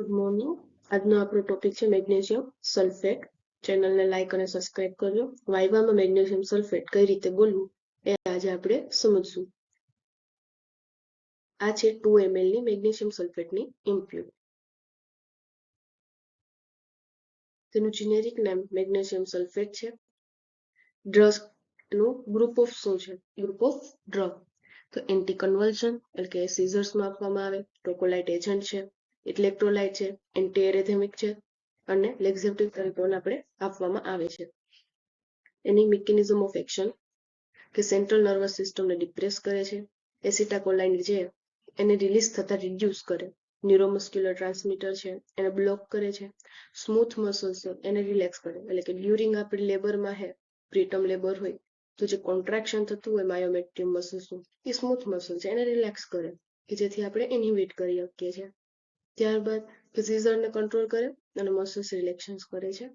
Good morning. આજનો આપણો topic છે મેગ્નેશિયમ સલ્ફેટ. ચેનલને લાઈક અને સબસ્ક્રાઇબ કરજો. વાઇવામાં મેગ્નેશિયમ સલ્ફેટ કઈ રીતે બોલવું એ આજે આપણે સમજશું. આ છે 2 ml ની મેગ્નેશિયમ સલ્ફેટની ઇમ્પ્યુર. તેનું જેનેરિક નામ મેગ્નેશિયમ સલ્ફેટ છે. ડ્રગ્સનું ગ્રુપ ઓફ શું છે? Group of drug. તો એન્ટી કન્વલ્શન એટલે કે સીઝર્સમાં આપવામાં આવે, ટ્રોકોલાઇટ એજન્ટ છે, ઇલેક્ટ્રોલાઇટ છે, એન્ટી એરેથેમિક છે અને લેક્ઝેટિવ તરીકે આપણે આપવામાં આવે છે. એની મિકેનિઝમ ઓફ એક્શન કે સેન્ટ્રલ નર્વસ સિસ્ટમને ડિપ્રેસ કરે છે, એસિટાકોલાઇન જે એને રિલીઝ થતા રિડ્યુસ કરે, ન્યુરોમસ્ક્યુલર ટ્રાન્સમીટર છે એને બ્લોક કરે છે, સ્મૂથ મસલ્સ છે એને રિલેક્સ કરે. એટલે કે ડ્યુરિંગ આપણી લેબરમાં પ્રીટર્મ લેબર હોય તો જે કોન્ટ્રાક્શન થતું હોય માયોમેક્ટિયમ મસલ્સનું એ સ્મૂથ મસલ છે એને રિલેક્સ કરે કે જેથી આપણે ઇન્હિબિટ કરી શકીએ છીએ. ત્યારબાદ સીઝરને કંટ્રોલ કરે અને મસલ્સ રિલેક્શન્સ કરે છે.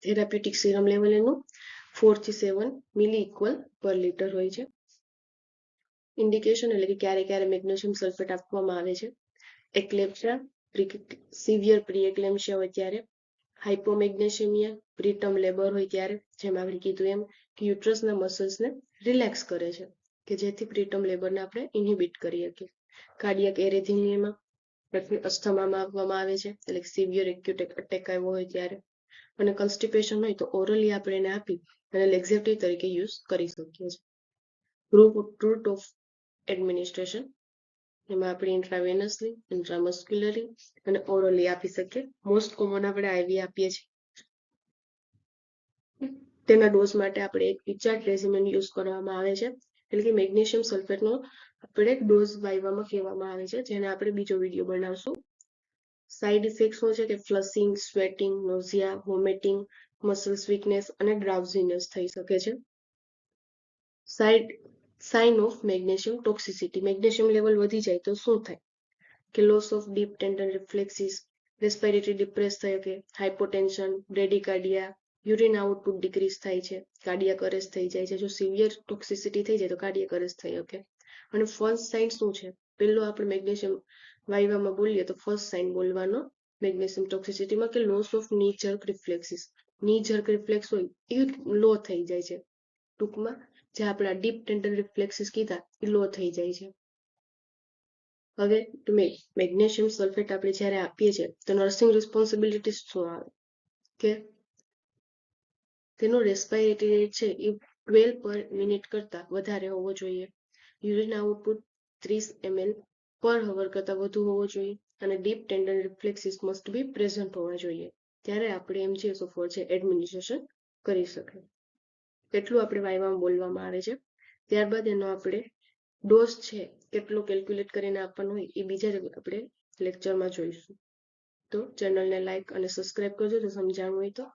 થેરાપ્યુટિક સીરમ લેવલ એનું 4 થી 7 મિલી ઇક્વલ પર લિટર હોય છે. ઇન્ડિકેશન એટલે કે ક્યારે ક્યારે મેગ્નેશિયમ સલ્ફેટ આપવામાં આવે છે. એક્લેપ્સિયા, સિવિયર પ્રીએક્લેમ્સિયા હોય ત્યારે, હાઇપોમેગ્નેશિયમિયા, પ્રીટર્મ લેબર હોય ત્યારે, જેમ આપણે કીધું એમ કે યુટ્રસના મસલ્સને રિલેક્સ કરે છે કે જેથી પ્રીટર્મ લેબરને આપણે ઇન્હિબિટ કરી શકીએ. કાર્ડિયાક એરેથિમિયામાં, અસ્થમામાં આપવામાં આવે છે એટલે કે સિવિયર એક્યુટ અટેક આવ્યો હોય ત્યારે, અને કોન્સ્ટિપેશન હોય તો ઓરલી આપણે એને આપી અને લેક્ઝેટિવ તરીકે યુઝ કરી શકીએ છીએ. રૂટ ઓફ એડમિનિસ્ટ્રેશન એમાં આપણે ઇન્ટ્રાવેનસલી, ઇન્ટ્રામસ્ક્યુલરી અને ઓરલી આપી શકીએ. મોસ્ટ કોમન આપણે આઈવી આપીએ છીએ. તેના ડોઝ માટે આપણે એક વિચાર્ડ રેજિમેન યુઝ કરવામાં આવે છે એટલે કે મેગ્નેશિયમ સલ્ફેટનો આપણે ડોઝ વાઇવામાં કહેવામાં આવે છે, જેને આપણે બીજો વિડીયો બનાવશું. સાઇડ ઇફેક્ટ શું છે કે flushing, sweating, nausea, vomiting, muscles weakness અને ડ્રાઉઝીનેસ થઈ શકે છે. Sign of magnesium toxicity. Magnesium level વધી જાય તો શું થાય કે loss of deep tendon reflexes, respiratory depress થઈ શકે, hypotension, bradycardia, urine output decrease થાય છે, કાર્ડિયાક અરેસ્ટ થઈ જાય છે. જો સિવિયર ટોક્સિસિટી થઈ જાય તો કાર્ડિયાક અરેસ્ટ થઈ શકે. અને ફર્સ્ટ સાઇન શું છે? પેલો આપણે મેગ્નેશિયમ વાઇવામાં બોલીએ તો ફર્સ્ટ સાઇન બોલવાનો મેગ્નેશિયમ ટોક્સિસિટીમાં કે લોસ ઓફ ની જર્ક રિફ્લેક્સિસ. ની જર્ક રિફ્લેક્સ હોય એ લો થઈ જાય છે. ટૂંકમાં જે આપણા ડીપ ટેન્ડન રિફ્લેક્સિસ કીધા એ લો થઈ જાય છે. હવે મેગ્નેશિયમ સલ્ફેટ આપણે જ્યારે આપીએ છીએ તો નર્સિંગ રિસ્પોન્સિબિલિટી શું આવે કે તેનો રેસ્પિરેટરી રેટ છે એ 12 પર મિનિટ કરતા વધારે હોવો જોઈએ. યુરિન આઉટપુટ 30 ml પર અવર કરતા વધુ હોવો જોઈએ અને deep tendon reflexes must be present હોવા જોઈએ. ત્યારે આપણે MgSO4 છે એડમિનિસ્ટ્રેશન કરી શકીએ. એટલું આપણે વાઇવામાં બોલવામાં આવે છે. ત્યારબાદ એનો આપણે ડોઝ છે કેટલો કેલ્ક્યુલેટ કરીને આપવાનો હોય એ બીજા આપણે લેક્ચરમાં જોઈશું. તો ચેનલને લાઈક અને સબસ્ક્રાઇબ કરજો જો સમજાણું હોય તો.